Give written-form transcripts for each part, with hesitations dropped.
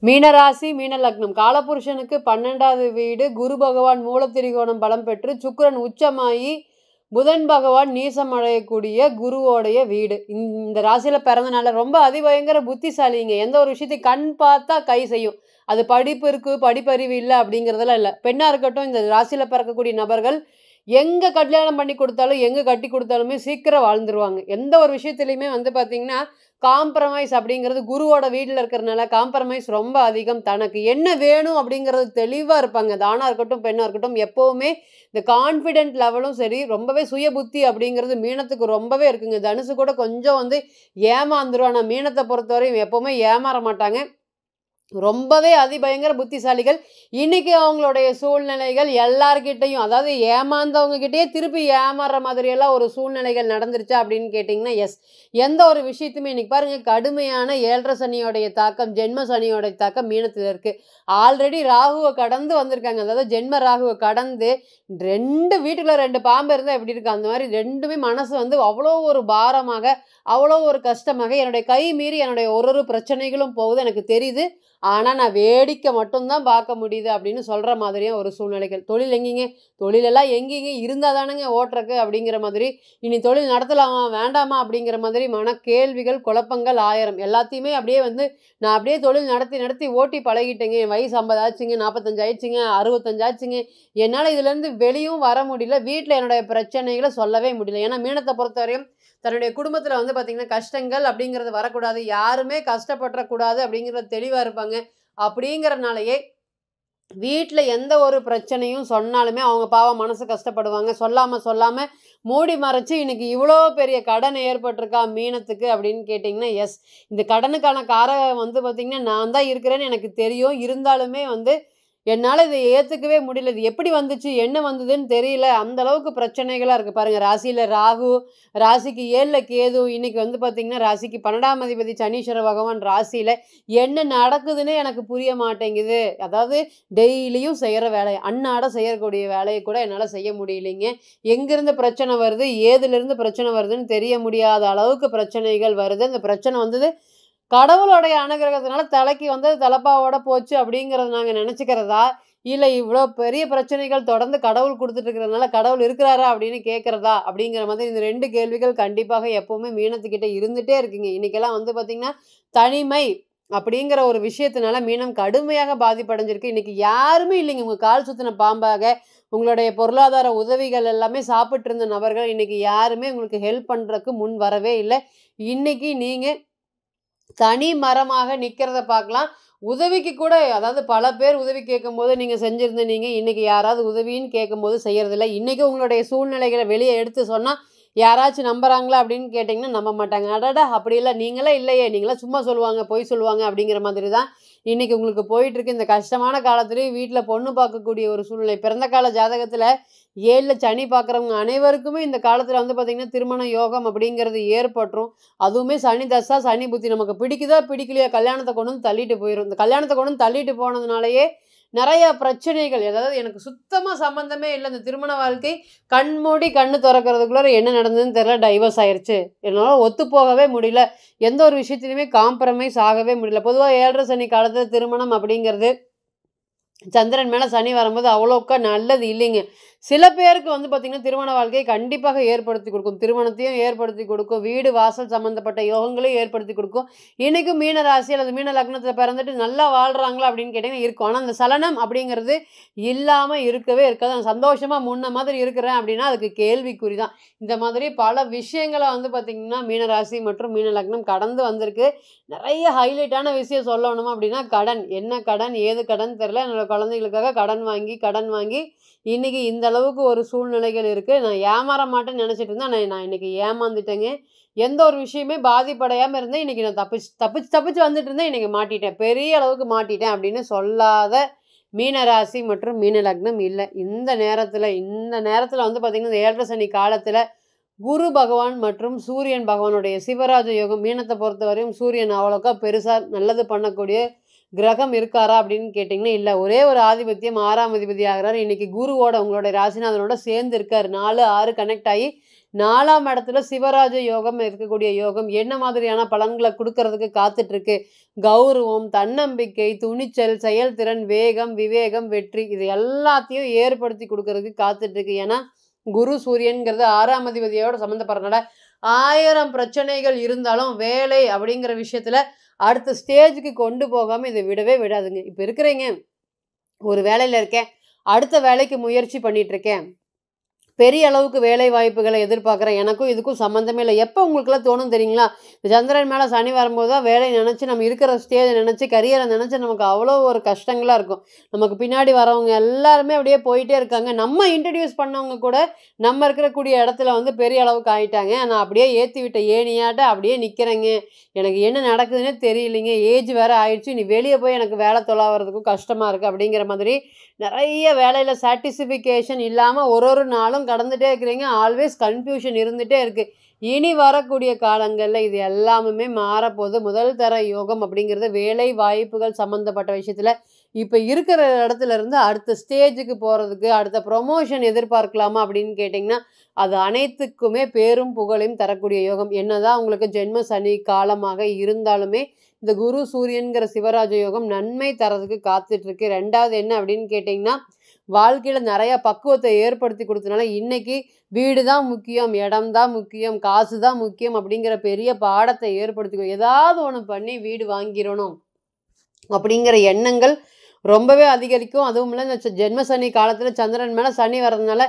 மீனராசி மீன லக்னம் காலபுருஷனுக்கு 12வது வீடு. குரு பகவான் மூலத்திரிகோணம் பலம் பெற்று சுக்கிரன் உச்சமாயி புதன் பகவான் நீசம் அடையக்கூடிய குருவோடைய வீடு. இந்த ராசியில பிறந்தனால ரொம்ப அதிபயங்கர புத்திசாலிங்க. எந்த ஒரு விஷயத்தையும் கண் பார்த்தா கை செய்யும். அது படிப்பு இருக்கு, படிப்பறிவு இல்லை அப்படிங்கிறதெல்லாம் இல்லை. பெண்ணா இருக்கட்டும், இந்த ராசியில பிறக்கக்கூடிய நபர்கள் எங்க கல்யாணம் பண்ணி கொடுத்தாலும் எங்க கட்டி கொடுத்தாலுமே சீக்கிரம் வாழ்ந்துருவாங்க. எந்த ஒரு விஷயத்துலையுமே பார்த்தீங்கன்னா காம்ப்ரமைஸ் அப்படிங்கிறது குருவோட வீட்டில் இருக்கிறதுனால காம்ப்ரமைஸ் ரொம்ப அதிகம். தனக்கு என்ன வேணும் அப்படிங்கிறது தெளிவாக இருப்பாங்க. அது ஆணாக இருக்கட்டும் பெண்ணாக இருக்கட்டும். எப்போவுமே இந்த கான்ஃபிடென்ட் லெவலும் சரி, ரொம்பவே சுய புத்தி அப்படிங்கிறது மீனத்துக்கு ரொம்பவே இருக்குங்க. தனுசு கூட கொஞ்சம் ஏமாந்துரும். ஆனால் மீனத்தை பொறுத்தவரையும் எப்போவுமே ஏமாற மாட்டாங்க. ரொம்பவே அதிபயங்கர புத்திசாலிகள். இன்னைக்கு அவங்களுடைய சூழ்நிலைகள் எல்லார்கிட்டையும், அதாவது ஏமாந்தவங்க கிட்டயே திருப்பி ஏமாறுற மாதிரியெல்லாம் ஒரு சூழ்நிலைகள் நடந்துருச்சா அப்படின்னு கேட்டிங்கன்னா எஸ். எந்த ஒரு விஷயத்தையுமே இன்னைக்கு பாருங்க, கடுமையான 7.5 சனியோடைய தாக்கம், ஜென்ம சனியோடைய தாக்கம் மீனத்தில் இருக்குது. ஆல்ரெடி ராகுவை கடந்து வந்திருக்காங்க. அதாவது ஜென்ம ராகுவை கடந்து 2 வீட்டுக்குள்ள 2 பாம்பு இருந்தால் எப்படி இருக்குது அந்த மாதிரி ரெண்டுமே மனசு அவ்வளோ ஒரு பாரமாக, அவ்வளோ ஒரு கஷ்டமாக, என்னுடைய கை மீறி என்னுடைய ஒரு பிரச்சனைகளும் போகுது எனக்கு தெரியுது. ஆனால் நான் வேடிக்கை மட்டும்தான் பார்க்க முடியுது அப்படின்னு சொல்கிற மாதிரியும் ஒரு சூழ்நிலைகள். தொழில் எங்கேங்க, தொழிலெல்லாம் எங்கேங்க இருந்தால் தானேங்க ஓட்டுறக்கு அப்படிங்கிற மாதிரி, இனி தொழில் நடத்தலாமா வேண்டாமா அப்படிங்கிற மாதிரி மன கேள்விகள் குழப்பங்கள் 1000 எல்லாத்தையுமே அப்படியே நான் அப்படியே தொழில் நடத்தி நடத்தி ஓட்டி பழகிட்டேங்க. என் வயசு 50 ஆச்சுங்க, 45 ஆயிடுச்சுங்க, 65 ஆச்சுங்க. என்னால் இதுலேருந்து வெளியும் வர முடியல. வீட்டில் என்னுடைய பிரச்சனைகளை சொல்லவே முடியல. ஏன்னா மீனத்தை பொறுத்தவரையும் தன்னுடைய குடும்பத்தில் பார்த்திங்கன்னா கஷ்டங்கள் அப்படிங்கிறது வரக்கூடாது, யாருமே கஷ்டப்படக்கூடாது அப்படிங்கிறது தெளிவாக இருப்பாங்க. அப்படிங்கிறனாலேயே வீட்டில் எந்த ஒரு பிரச்சனையும் சொன்னாலுமே அவங்க பாவம் மனசு கஷ்டப்படுவாங்க. சொல்லாமல் மூடி மறைச்சி இன்னைக்கு இவ்வளோ பெரிய கடன் ஏற்பட்டிருக்கா மீனத்துக்கு அப்படின்னு கேட்டிங்கன்னா எஸ். இந்த கடனுக்கான காரணம் பார்த்திங்கன்னா நான் தான் இருக்கிறேன்னு எனக்கு தெரியும். இருந்தாலுமே என்னால் இதை ஏற்றுக்கவே முடியல. இது எப்படி வந்துச்சு, என்ன வந்ததுன்னு தெரியல. அந்த அளவுக்கு பிரச்சனைகளாக இருக்குது பாருங்கள். ராசியில் ராகு, ராசிக்கு 7ல் கேது, இன்றைக்கி பார்த்திங்கன்னா ராசிக்கு 12ஆம் அதிபதி சனீஸ்வர பகவான் ராசியில் என்ன நடக்குதுன்னு எனக்கு புரிய மாட்டேங்குது. அதாவது டெய்லியும் செய்கிற வேலை, அன்னாட செய்யக்கூடிய வேலையை கூட என்னால் செய்ய முடியலைங்க. எங்கேருந்து பிரச்சனை வருது, ஏதுலேருந்து பிரச்சனை வருதுன்னு தெரிய முடியாத அளவுக்கு பிரச்சனைகள் வருது. அந்த பிரச்சனை கடவுளுடைய அனுகிரகத்தினால தலைக்கு தலப்பாவோட போச்சு அப்படிங்கிறது நாங்கள் நினச்சிக்கிறதா, இல்லை இவ்வளோ பெரிய பிரச்சனைகள் தொடர்ந்து கடவுள் கொடுத்துட்டு இருக்கிறதுனால கடவுள் இருக்கிறாரா அப்படின்னு கேட்குறதா அப்படிங்கிற மாதிரி இந்த 2 கேள்விகள் கண்டிப்பாக எப்போவுமே மீனத்துக்கிட்ட இருந்துகிட்டே இருக்குங்க. இன்றைக்கெல்லாம் பார்த்திங்கன்னா தனிமை அப்படிங்கிற ஒரு விஷயத்தினால மீனம் கடுமையாக பாதிப்படைஞ்சிருக்கு. இன்றைக்கி யாருமே இல்லைங்க. உங்கள் கால் சுற்றின பாம்பாக உங்களுடைய பொருளாதார உதவிகள் எல்லாமே சாப்பிட்டு இருந்த நபர்கள் இன்றைக்கி யாருமே உங்களுக்கு ஹெல்ப் பண்ணுறதுக்கு முன் வரவே இல்லை. இன்றைக்கி நீங்கள் தனி மரமாக நிற்கிறத பார்க்கலாம். உதவிக்கு கூட, அதாவது பல பேர் உதவி கேட்கும்போது நீங்கள் செஞ்சுருந்தீங்க. இன்றைக்கி யாராவது உதவின்னு கேட்கும்போது செய்கிறதில்ல. இன்றைக்கி உங்களுடைய சூழ்நிலைகளை வெளியே எடுத்து சொன்னால் யாராச்சும் நம்புகிறாங்களா அப்படின்னு கேட்டிங்கன்னா நம்ப மாட்டாங்க. அடடா அப்படி இல்லை, நீங்களே இல்லையே, நீங்களாம் சும்மா சொல்லுவாங்க, பொய் சொல்லுவாங்க அப்படிங்கிற மாதிரி தான் இன்றைக்கி உங்களுக்கு போயிட்டுருக்கு. இந்த கஷ்டமான காலத்துலேயும் வீட்டில் பொண்ணு பார்க்கக்கூடிய ஒரு சூழ்நிலை. பிறந்த கால ஜாதகத்தில் 7ல் சனி பார்க்குறவங்க அனைவருக்குமே இந்த காலத்தில் பார்த்திங்கன்னா திருமண யோகம் அப்படிங்கிறது ஏற்பட்டுரும். அதுவுமே சனி தசா சனி புத்தி நமக்கு பிடிக்குதா பிடிக்கலையா கல்யாணத்தை கொண்டு தள்ளிட்டு போயிடும். இந்த கல்யாணத்தை கொண்டு தள்ளிட்டு போனதுனாலேயே நிறையா பிரச்சனைகள், அதாவது எனக்கு சுத்தமாக சம்மந்தமே இல்லை இந்த திருமண வாழ்க்கை, கண்மூடி கண்ணு திறக்கிறதுக்குள்ளே என்ன நடந்ததுன்னு தெரியல, டைவர்ஸ் ஆயிடுச்சு, என்னால் ஒத்து போகவே முடியல, எந்த ஒரு விஷயத்துலையுமே காம்ப்ரமைஸ் ஆகவே முடியல. பொதுவாக 7.5 சனி காலத்தில் திருமணம் அப்படிங்கிறது சந்திரன் மேலே சனி வரும்போது அவ்வளோக்கா நல்லது இல்லைங்க. சில பேருக்கு பார்த்திங்கன்னா திருமண வாழ்க்கையை கண்டிப்பாக ஏற்படுத்தி கொடுக்கும். திருமணத்தையும் ஏற்படுத்தி கொடுக்கும், வீடு வாசல் சம்மந்தப்பட்ட யோகங்களையும் ஏற்படுத்தி கொடுக்கும். இன்றைக்கும் மீன ராசி அல்லது மீன லக்னத்தில் பிறந்துட்டு நல்லா வாழ்கிறாங்களா அப்படின்னு கேட்டிங்கன்னா இருக்கும். ஆனால் அந்த சலனம் அப்படிங்கிறது இல்லாமல் இருக்கவே இருக்காது. நான் சந்தோஷமாக முன்ன மாதிரி இருக்கிறேன் அப்படின்னா அதுக்கு கேள்விக்குறி தான். இந்த மாதிரி பல விஷயங்களை பார்த்திங்கன்னா மீன ராசி மற்றும் மீன லக்னம் கடந்து வந்திருக்கு. நிறைய ஹைலைட்டான விஷயம் சொல்லணும் அப்படின்னா கடன், என்ன கடன் ஏது கடன் தெரில, என்னோடய குழந்தைகளுக்காக கடன் வாங்கி இன்றைக்கி இந்த அளவுக்கு ஒரு சூழ்நிலைகள் இருக்குது. நான் ஏமாற மாட்டேன்னு நினச்சிட்டு இருந்தேன். நான் இன்றைக்கி ஏமாந்துட்டேங்க. எந்த ஒரு விஷயமே பாதிப்படையாமல் இருந்தேன். இன்றைக்கி நான் தப்பிச்சு வந்துட்டு இருந்தேன். இன்றைக்கி மாட்டிட்டேன், பெரிய அளவுக்கு மாட்டிட்டேன் அப்படின்னு சொல்லாத மீனராசி மற்றும் மீன லக்னம் இல்லை. இந்த நேரத்தில் பார்த்திங்கன்னா இந்த 7.5 சனி காலத்தில் குரு பகவான் மற்றும் சூரியன் பகவானுடைய சிவராஜ யோகம். மீனத்தை பொறுத்தவரையும் சூரியன் அவ்வளோக்கா பெருசாக நல்லது பண்ணக்கூடிய கிரகம் இருக்காரா அப்படின்னு கேட்டிங்கன்னா இல்லை. ஒரே ஒரு ஆதிபத்தியம் 6ஆம் அதிபதி ஆகிறார். இன்னைக்கு குருவோட உங்களுடைய ராசிநாதனோட சேர்ந்து இருக்கார். 4, 6 கனெக்ட் ஆகி 4ஆம் இடத்துல சிவராஜ யோகம் இருக்கக்கூடிய யோகம் என்ன மாதிரியான பலன்களை கொடுக்கறதுக்கு காத்துட்டு இருக்கு? கௌரவம், தன்னம்பிக்கை, துணிச்சல், செயல்திறன், வேகம், விவேகம், வெற்றி இது எல்லாத்தையும் ஏற்படுத்தி கொடுக்கறதுக்கு காத்துட்டு இருக்கு. ஏன்னா குரு சூரியன்கிறது 6ஆம் அதிபதியோட சம்மந்தப்படுறதுனால 1000 பிரச்சனைகள் இருந்தாலும் வேலை அப்படிங்கிற விஷயத்துல அடுத்த ஸ்டேஜுக்கு கொண்டு போகாம இதை விடவே விடாதுங்க. இப்ப இருக்கிறீங்க, ஒரு வேலையில இருக்கேன், அடுத்த வேலைக்கு முயற்சி பண்ணிட்டு இருக்கேன், பெரிய அளவுக்கு வேலை வாய்ப்புகளை எதிர்பார்க்குறேன், எனக்கும் இதுக்கும் சம்மந்தமே இல்லை. எப்போ உங்களுக்குலாம் தோணும் தெரியுங்களா? இந்த சந்திரன் மேலே சனி வரும்போது தான் வேலை நினச்சி, நம்ம இருக்கிற ஸ்டேஜை நினச்சி, கரியரை நினச்சி நமக்கு அவ்வளோ ஒரு கஷ்டங்களாக இருக்கும். நமக்கு பின்னாடி வரவங்க எல்லாருமே அப்படியே போயிட்டே இருக்காங்க. நம்ம இன்ட்ரடியூஸ் பண்ணவங்க கூட நம்ம இருக்கக்கூடிய இடத்துல வந்து பெரிய அளவுக்கு ஆகிட்டாங்க. நான் அப்படியே ஏற்றி விட்ட ஏனியாட்ட அப்படியே நிற்கிறேங்க. எனக்கு என்ன நடக்குதுன்னே தெரியலைங்க. ஏஜ் வேறு ஆயிடுச்சு. நீ வெளியே போய் எனக்கு வேலை தொலாவறதுக்கும் கஷ்டமாக இருக்குது அப்படிங்கிற மாதிரி நிறைய வேலையில் சாட்டிஸ்ஃபிகேஷன் இல்லாமல் ஒரு நாளும் கடந்துகிட்டே இருக்கிறீங்க. ஆல்வேஸ் கன்ஃபியூஷன் இருந்துகிட்டே இருக்குது. இனி வரக்கூடிய காலங்களில் இது எல்லாமே மாறப்போகுது. முதல் தர யோகம் அப்படிங்கிறது வேலை வாய்ப்புகள் சம்மந்தப்பட்ட விஷயத்தில் இப்போ இருக்கிற இடத்துல இருந்து அடுத்த ஸ்டேஜுக்கு போகிறதுக்கு, அடுத்த ப்ரொமோஷன் எதிர்பார்க்கலாமா அப்படின்னு கேட்டிங்கன்னா அது அனைத்துக்குமே பேரும் புகழையும் தரக்கூடிய யோகம். என்னதான் உங்களுக்கு ஜென்ம சனி காலமாக இருந்தாலுமே இந்த குரு சூரியன்கிற சிவராஜ யோகம் நன்மை தரதுக்கு காத்துட்ருக்கு. 2வது என்ன அப்படின்னு கேட்டிங்கன்னா, வாழ்க்கையில் நிறையா பக்குவத்தை ஏற்படுத்தி கொடுத்தனால இன்றைக்கி வீடு தான் முக்கியம், இடம் தான் முக்கியம், காசு தான் முக்கியம் அப்படிங்கிற பெரிய பாடத்தை ஏற்படுத்திக்கும். ஏதாவது ஒன்று பண்ணி வீடு வாங்கிடணும் அப்படிங்கிற எண்ணங்கள் ரொம்பவே அதிகரிக்கும். அதுவும் இல்லை, இந்த ஜென்ம சனி காலத்தில் சந்திரன் மேலே சனி வர்றதுனால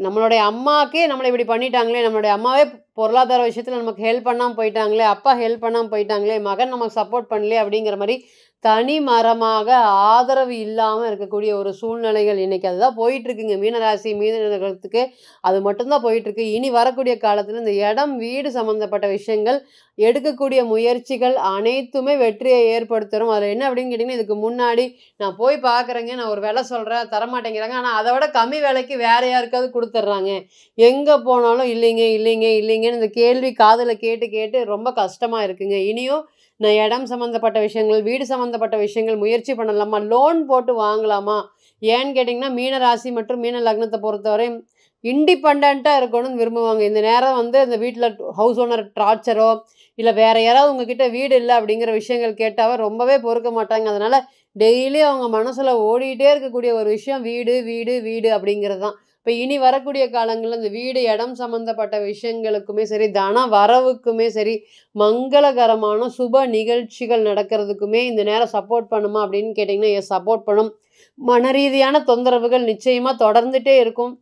நம்மளுடைய அம்மாக்கே நம்மளை இப்படி பண்ணிட்டாங்களே, நம்மளுடைய அம்மாவே பொருளாதார விஷயத்தில் நமக்கு ஹெல்ப் பண்ணாமல் போயிட்டாங்களே, அப்பா ஹெல்ப் பண்ணாமல் போயிட்டாங்களே, மகன் நமக்கு சப்போர்ட் பண்ணலையே அப்படிங்கிற மாதிரி தனி மரமாக ஆதரவு இல்லாமல் இருக்கக்கூடிய ஒரு சூழ்நிலைகள் இன்றைக்கி அதுதான் போயிட்டுருக்குங்க. மீனராசி மீனத்துக்கு அது மட்டும்தான் போயிட்டுருக்கு. இனி வரக்கூடிய காலத்தில் இந்த இடம் வீடு சம்மந்தப்பட்ட விஷயங்கள் எடுக்கக்கூடிய முயற்சிகள் அனைத்துமே வெற்றியை ஏற்படுத்துகிறோம். அதில் என்ன அப்படின்னு கேட்டிங்கன்னா, இதுக்கு முன்னாடி நான் போய் பார்க்குறேங்க, நான் ஒரு விலை சொல்கிறேன், தரமாட்டேங்கிறாங்க, ஆனால் அதை விட கம்மி விலைக்கு வேறு யாருக்காவது கொடுத்துட்றாங்க. எங்கே போனாலும் இல்லைங்க இல்லைங்க இல்லைங்கன்னு இந்த கேள்வி காதில் கேட்டு கேட்டு ரொம்ப கஷ்டமாக இருக்குங்க. இனியும் நான் இடம் சம்மந்தப்பட்ட விஷயங்கள், வீடு சம்மந்தப்பட்ட விஷயங்கள் முயற்சி பண்ணலாமா, லோன் போட்டு வாங்கலாமா? ஏன்னு கேட்டிங்கன்னா, மீன ராசி மற்றும் மீன லக்னத்தை பொறுத்தவரை இண்டிபெண்ட்டாக இருக்கணும்னு விரும்புவாங்க. இந்த நேரம் வந்து இந்த வீட்டில் ஹவுஸ் ஓனர் டார்ச்சரோ இல்லை வேறு யாராவது உங்ககிட்ட வீடு இல்லை அப்படிங்கிற விஷயங்கள் கேட்டாவே ரொம்பவே பொறுக்க மாட்டாங்க. அதனால் டெய்லி அவங்க மனசில் ஓடிக்கிட்டே இருக்கக்கூடிய ஒரு விஷயம் வீடு வீடு வீடு அப்படிங்கிறது தான். இப்போ இனி வரக்கூடிய காலங்களில் இந்த வீடு இடம் சம்மந்தப்பட்ட விஷயங்களுக்குமே சரி, தன வரவுக்குமே சரி, மங்களகரமான சுப நிகழ்ச்சிகள் நடக்கிறதுக்குமே இந்த நேரம் சப்போர்ட் பண்ணுமா அப்படின்னு கேட்டிங்கன்னா சப்போர்ட் பண்ணும். மன ரீதியான தொந்தரவுகள் நிச்சயமாக தொடர்ந்துகிட்டே இருக்கும்.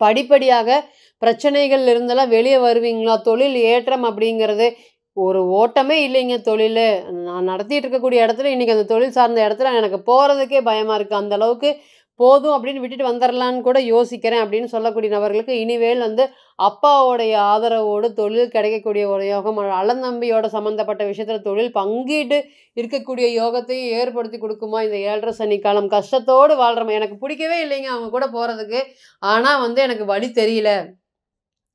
படிப்படியாக பிரச்சனைகள் இருந்தெல்லாம் வெளியே வருவீங்களா? தொழில் ஏற்றம் அப்படிங்கிறது ஒரு ஓட்டமே இல்லைங்க. தொழில் நான் நடத்திட்டு இருக்கக்கூடிய இடத்துல இன்றைக்கி அந்த தொழில் சார்ந்த இடத்துல எனக்கு போகிறதுக்கே பயமாக இருக்குது. அந்தளவுக்கு போதும் அப்படின்னு விட்டுட்டு வந்துடலான்னு கூட யோசிக்கிறேன் அப்படின்னு சொல்லக்கூடிய நபர்களுக்கு இனிவேல் வந்து அப்பாவோடைய ஆதரவோடு தொழில் கிடைக்கக்கூடிய ஒரு யோகம், அலந்தம்பியோட சம்மந்தப்பட்ட விஷயத்தில் தொழில் பங்கீட்டு இருக்கக்கூடிய யோகத்தையும் ஏற்படுத்தி கொடுக்குமா இந்த 7.5 சனி காலம்? கஷ்டத்தோடு வாழ்கிறோம், எனக்கு பிடிக்கவே இல்லைங்க அவங்க கூட போகிறதுக்கு, ஆனால் வந்து எனக்கு வழி தெரியல,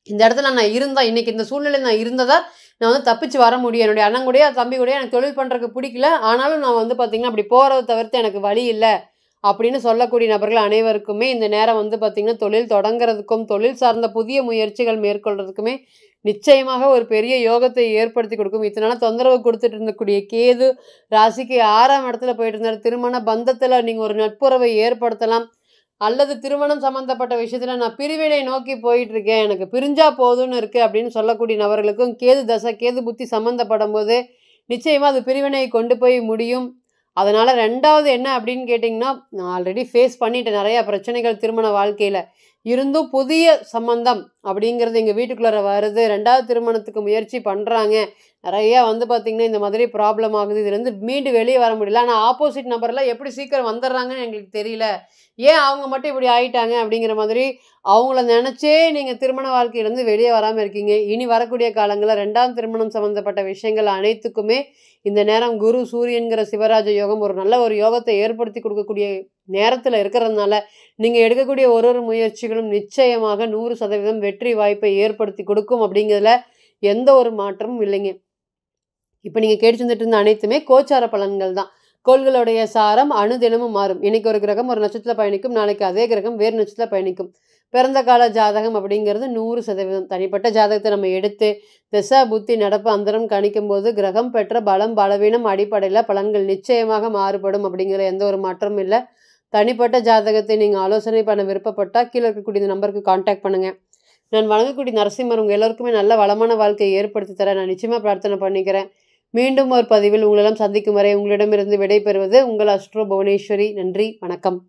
இந்த இடத்துல நான் இருந்தால் இன்றைக்கி இந்த சூழ்நிலையில் நான் இருந்ததா நான் வந்து தப்பிச்சு வர முடியும், என்னுடைய அண்ணன் கூடயே தம்பி கூடயே எனக்கு தொழில் பண்ணுறதுக்கு பிடிக்கல, ஆனாலும் நான் வந்து பார்த்திங்கன்னா அப்படி போகிறத தவிர்த்து எனக்கு வழி இல்லை அப்படின்னு சொல்லக்கூடிய நபர்கள் அனைவருக்குமே இந்த நேரம் வந்து பார்த்திங்கன்னா தொழில் தொடங்குறதுக்கும் தொழில் சார்ந்த புதிய முயற்சிகள் மேற்கொள்கிறதுக்குமே நிச்சயமாக ஒரு பெரிய யோகத்தை ஏற்படுத்தி கொடுக்கும். இத்தனால தொந்தரவு கொடுத்துட்டு இருந்தக்கூடிய கேது ராசிக்கு 6ஆம் இடத்துல போயிட்டு இருந்தார். திருமண பந்தத்தில் நீங்கள் ஒரு நட்புறவை ஏற்படுத்தலாம், அல்லது திருமணம் சம்மந்தப்பட்ட விஷயத்தில் நான் பிரிவினை நோக்கி போயிட்டுருக்கேன், எனக்கு பிரிஞ்சா போதும்னு இருக்குது அப்படின்னு சொல்லக்கூடிய நபர்களுக்கும் கேது தசை கேது புத்தி சம்மந்தப்படும் போது நிச்சயமாக அது பிரிவினை கொண்டு போய் முடியும். அதனால் 2வது என்ன அப்படின்னு கேட்டிங்கன்னா, நான் ஆல்ரெடி ஃபேஸ் பண்ணிட்டேன் நிறையா பிரச்சனைகள் திருமண வாழ்க்கையில் இருந்தும் புதிய சம்பந்தம் அப்படிங்கிறது எங்கள் வீட்டுக்குள்ளே வருது, 2வது திருமணத்துக்கு முயற்சி பண்ணுறாங்க, நிறையா வந்து பார்த்திங்கன்னா இந்த மாதிரி ப்ராப்ளம் ஆகுது, இதுலேருந்து மீண்டு வெளியே வர முடியல, ஆனால் ஆப்போசிட் நபர்லாம் எப்படி சீக்கிரம் வந்துடுறாங்கன்னு எங்களுக்கு தெரியல, ஏன் அவங்க மட்டும் இப்படி ஆகிட்டாங்க அப்படிங்கிற மாதிரி அவங்கள நினச்சே நீங்கள் திருமண வாழ்க்கையிலேருந்து வெளியே வராமல் இருக்கீங்க. இனி வரக்கூடிய காலங்களில் 2ஆம் திருமணம் சம்மந்தப்பட்ட விஷயங்கள் அனைத்துக்குமே இந்த நேரம் குரு சூரியன்கிற சிவராஜ யோகம் ஒரு நல்ல ஒரு யோகத்தை ஏற்படுத்தி கொடுக்கக்கூடிய நேரத்தில் இருக்கிறதுனால நீங்கள் எடுக்கக்கூடிய ஒரு முயற்சிகளும் நிச்சயமாக 100% வெற்றி வாய்ப்பை ஏற்படுத்தி கொடுக்கும் அப்படிங்கிறதுல எந்த ஒரு மாற்றமும் இல்லைங்க. இப்போ நீங்கள் கேட்டு வந்துட்டு இருந்த அனைத்துமே கோச்சார பலன்கள் தான். கோள்களுடைய சாரம் தினமும் மாறும். இன்னைக்கு ஒரு கிரகம் ஒரு நட்சத்திரத்தில் பயணிக்கும், நாளைக்கு அதே கிரகம் வேறு நட்சத்திரத்தில் பயணிக்கும். பிறந்த கால ஜாதகம் அப்படிங்கிறது 100%. தனிப்பட்ட ஜாதகத்தை நம்ம எடுத்து திசா புத்தி நடப்பு அந்தரம் கணிக்கும் போது கிரகம் பெற்ற பலம் பலவீனம் அடிப்படையில் பலன்கள் நிச்சயமாக மாறுபடும் அப்படிங்கிற எந்த ஒரு மாற்றமும் இல்லை. தனிப்பட்ட ஜாதகத்தை நீங்கள் ஆலோசனை பண்ண விருப்பப்பட்டால் கீழே இருக்கக்கூடிய இந்த நம்பருக்கு கான்டாக்ட் பண்ணுங்கள். நான் வணங்கக்கூடிய நரசிம்மர் உங்கள் எல்லோருக்குமே நல்ல வளமான வாழ்க்கையை ஏற்படுத்தி தர நான் நிச்சயமாக பிரார்த்தனை பண்ணிக்கிறேன். மீண்டும் ஒரு பதிவில் உங்களெல்லாம் சந்திக்கும் வரை உங்களிடமிருந்து விடைபெறுவது உங்கள் அஸ்ட்ரோ புவனேஸ்வரி. நன்றி, வணக்கம்.